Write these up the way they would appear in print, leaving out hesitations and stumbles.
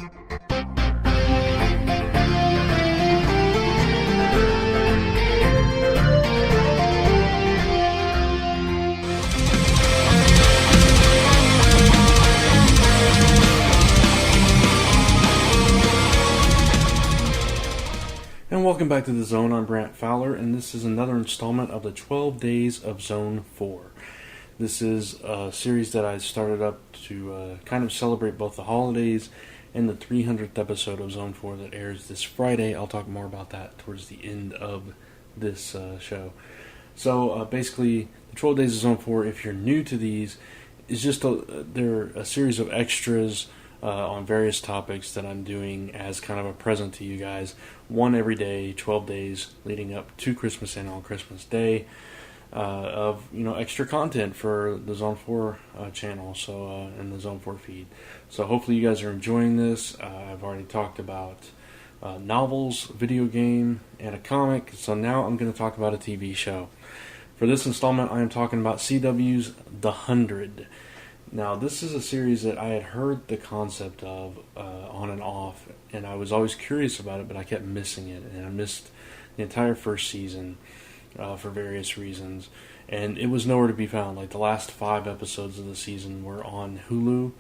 And welcome back to The Zone. I'm Brant Fowler, and this is another installment of the 12 Days of Zone 4. This is a series that I started up to kind of celebrate both the holidays and the 300th episode of Zone 4 that airs this Friday. I'll talk more about that towards the end of this show. So basically, the 12 Days of Zone 4, if you're new to these, is just they're a series of extras on various topics that I'm doing as kind of a present to you guys. One every day, 12 days leading up to Christmas and on Christmas Day of extra content for the Zone 4 channel, so and the Zone 4 feed. So hopefully you guys are enjoying this. I've already talked about novels, video game, and a comic. So now I'm going to talk about a TV show. For this installment, I am talking about CW's The 100. Now, this is a series that I had heard the concept of on and off, and I was always curious about it, but I kept missing it, and I missed the entire first season for various reasons, and it was nowhere to be found. Like, the last 5 episodes of the season were on Hulu,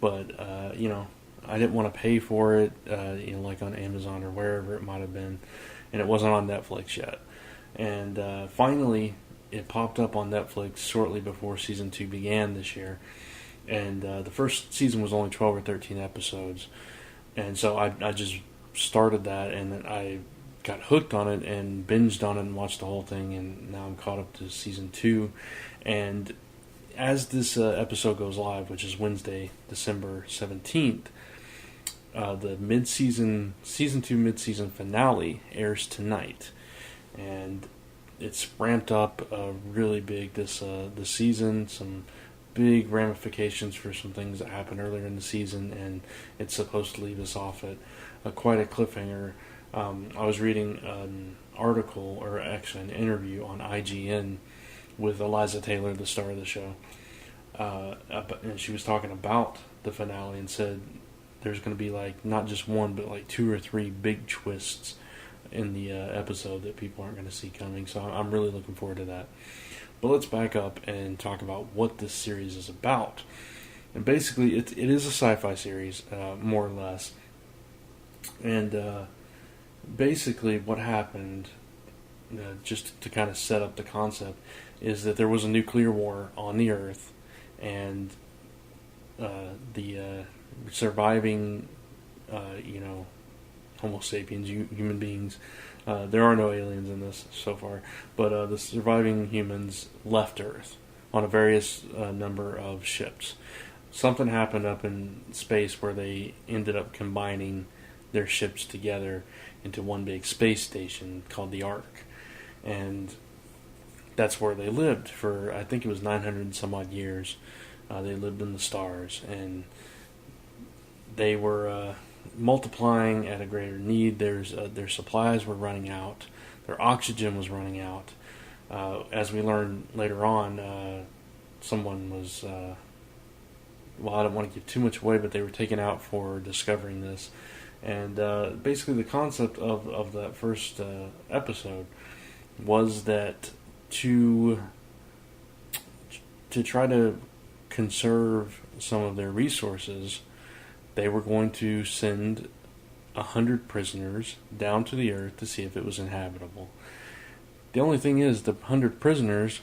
but, I didn't want to pay for it, like on Amazon or wherever it might have been, and it wasn't on Netflix yet. And finally, it popped up on Netflix shortly before Season 2 began this year. And the first season was only 12 or 13 episodes. And so I just started that, and I got hooked on it and binged on it and watched the whole thing. And now I'm caught up to Season 2. And as this episode goes live, which is Wednesday, December 17th, the Season 2 mid-season finale airs tonight. And it's ramped up really big this season. Some big ramifications for some things that happened earlier in the season, and it's supposed to leave us off at quite a cliffhanger. I was reading an article, or actually an interview on IGN with Eliza Taylor, the star of the show, and she was talking about the finale and said there's going to be like not just one, but like 2 or 3 big twists in the episode that people aren't going to see coming. So I'm really looking forward to that. But let's back up and talk about what this series is about. And basically, it is a sci-fi series, more or less. And basically what happened, just to kind of set up the concept, is that there was a nuclear war on the Earth, and the surviving, Homo sapiens, human beings. There are no aliens in this so far, but the surviving humans left Earth on a various number of ships. Something happened up in space where they ended up combining their ships together into one big space station called the Ark. And that's where they lived for, I think it was 900 and some odd years. They lived in the stars, and they were multiplying at a greater need. Their supplies were running out. Their oxygen was running out. As we learned later on, someone was, I don't want to give too much away, but they were taken out for discovering this. And basically the concept of that first episode was that to try to conserve some of their resources, they were going to send 100 prisoners down to the Earth to see if it was inhabitable. The only thing is, the 100 prisoners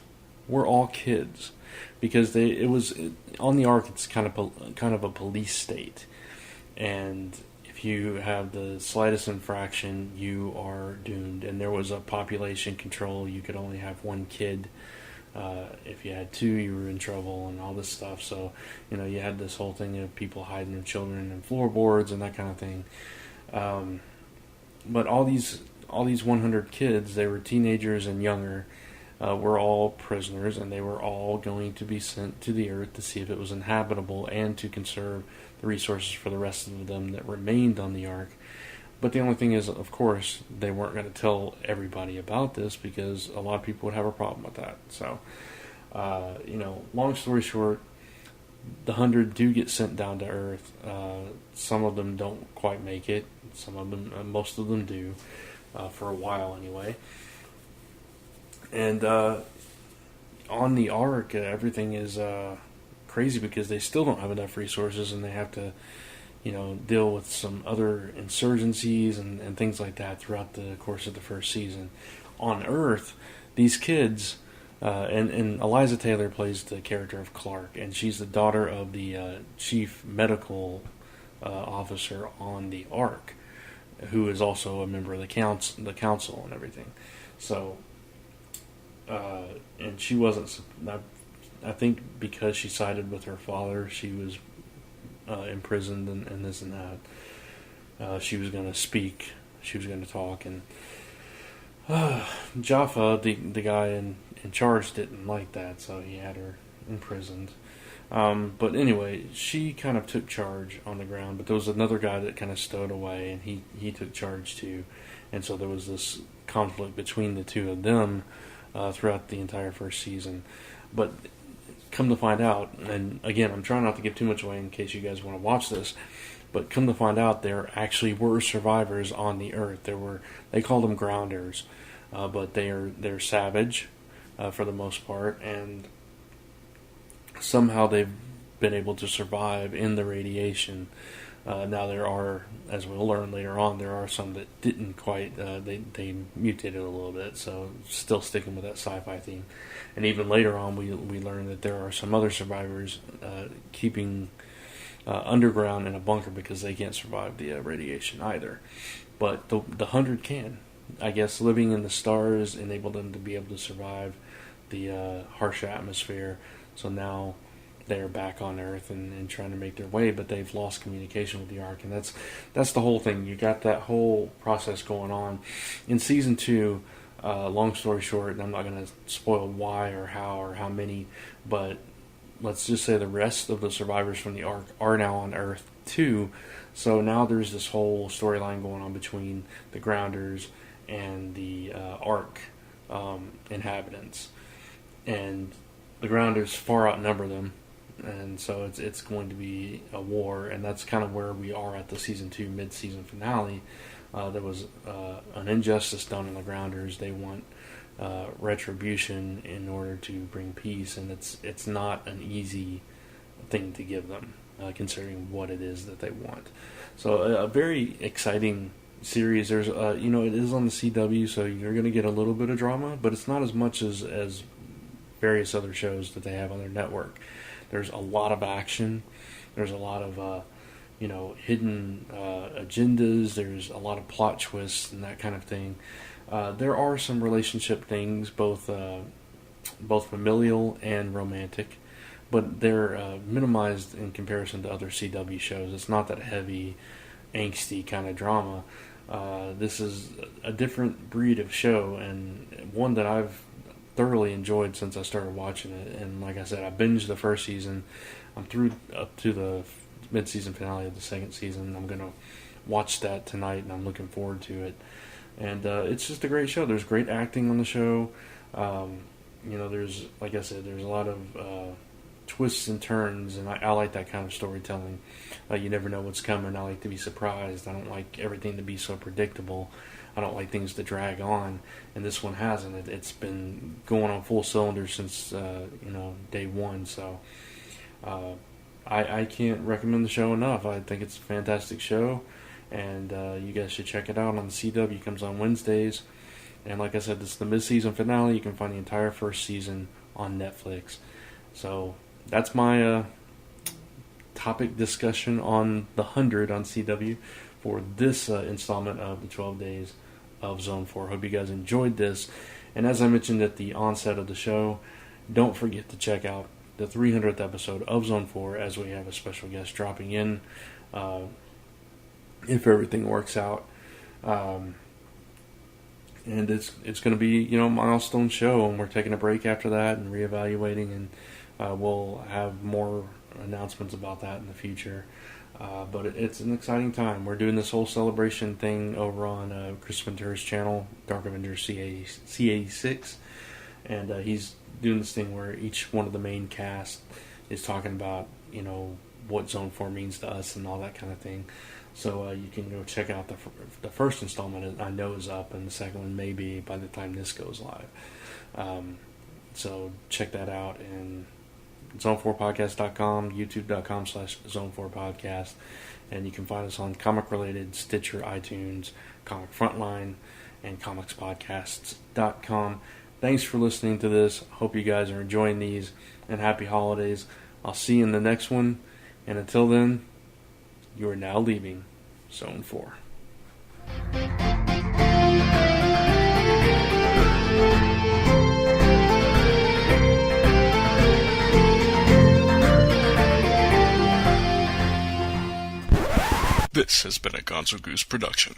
were all kids, because it was on the Ark. It's kind of a police state, and if you have the slightest infraction, you are doomed. And there was a population control. You could only have 1 kid. If you had 2, you were in trouble, and all this stuff. So, you had this whole thing of people hiding their children in floorboards and that kind of thing. But all these 100 kids, they were teenagers and younger, were all prisoners, and they were all going to be sent to the Earth to see if it was inhabitable and to conserve the resources for the rest of them that remained on the Ark. But the only thing is, of course, they weren't going to tell everybody about this, because a lot of people would have a problem with that. So, long story short, the 100 do get sent down to Earth. Some of them don't quite make it. Some of them, most of them do, for a while anyway. And on the Ark, everything is crazy because they still don't have enough resources, and they have to, deal with some other insurgencies and things like that throughout the course of the first season. On Earth, these kids, and Eliza Taylor plays the character of Clark, and she's the daughter of the chief medical officer on the Ark, who is also a member of the council and everything. So, and she wasn't. I think because she sided with her father, she was imprisoned and this and that. She was going to speak. She was going to talk, and Jaffa, the guy in charge, didn't like that, so he had her imprisoned. But anyway, she kind of took charge on the ground, but there was another guy that kind of stowed away, and he took charge too. And so there was this conflict between the two of them throughout the entire first season. But come to find out, and again, I'm trying not to give too much away in case you guys want to watch this, but come to find out, there actually were survivors on the Earth. They called them grounders, but they're savage for the most part, and somehow they've been able to survive in the radiation. Now there are, as we'll learn later on, there are some that didn't quite, they mutated a little bit, so still sticking with that sci-fi theme. And even later on we learn that there are some other survivors keeping underground in a bunker because they can't survive the radiation either. But the 100 can. I guess living in the stars enabled them to be able to survive the harsh atmosphere. So now they're back on Earth and trying to make their way, but they've lost communication with the Ark, and that's the whole thing. You got that whole process going on. In season 2, long story short, and I'm not going to spoil why or how many, but let's just say the rest of the survivors from the Ark are now on Earth too. So now there's this whole storyline going on between the Grounders and the Ark inhabitants, and the Grounders far outnumber them. And so it's going to be a war, and that's kind of where we are at the season 2 mid-season finale. There was an injustice done on the Grounders. They want retribution in order to bring peace, and it's not an easy thing to give them, considering what it is that they want. So a very exciting series. There's it is on the CW, so you're going to get a little bit of drama, but it's not as much as various other shows that they have on their network. There's a lot of action. There's a lot of hidden agendas. There's a lot of plot twists and that kind of thing. There are some relationship things, both familial and romantic, but they're minimized in comparison to other CW shows. It's not that heavy, angsty kind of drama. This is a different breed of show, and one that I've thoroughly enjoyed since I started watching it. And like I said, I binged the first season. I'm through up to the mid-season finale of the second season. I'm going to watch that tonight, and I'm looking forward to it. And it's just a great show. There's great acting on the show. There's, like I said, there's a lot of twists and turns, and I like that kind of storytelling. You never know what's coming. I like to be surprised. I don't like everything to be so predictable. I don't like things to drag on, and this one hasn't. It's been going on full cylinders since day one. So I can't recommend the show enough. I think it's a fantastic show, and you guys should check it out on the CW. It comes on Wednesdays, and like I said, this is the mid-season finale. You can find the entire first season on Netflix. So that's my topic discussion on the 100 on CW for this installment of the 12 Days of Zone 4. Hope you guys enjoyed this. And as I mentioned at the onset of the show, don't forget to check out the 300th episode of Zone 4, as we have a special guest dropping in if everything works out. And it's going to be, a milestone show, and we're taking a break after that and reevaluating, and we'll have more announcements about that in the future. But it's an exciting time. We're doing this whole celebration thing over on Chris Ventura's channel, Dark Avengers CA6, and he's doing this thing where each one of the main cast is talking about what Zone 4 means to us and all that kind of thing. So you can go check out the first installment. I know is up, and the second one may be by the time this goes live. So check that out, and zone4podcast.com, youtube.com/zone4podcast, and you can find us on Comic Related, Stitcher, iTunes, Comic Frontline, and comicspodcasts.com. Thanks for listening to this. Hope you guys are enjoying these, and happy holidays. I'll see you in the next one, and until then, you are now leaving Zone 4. This has been a Gonzo Goose production.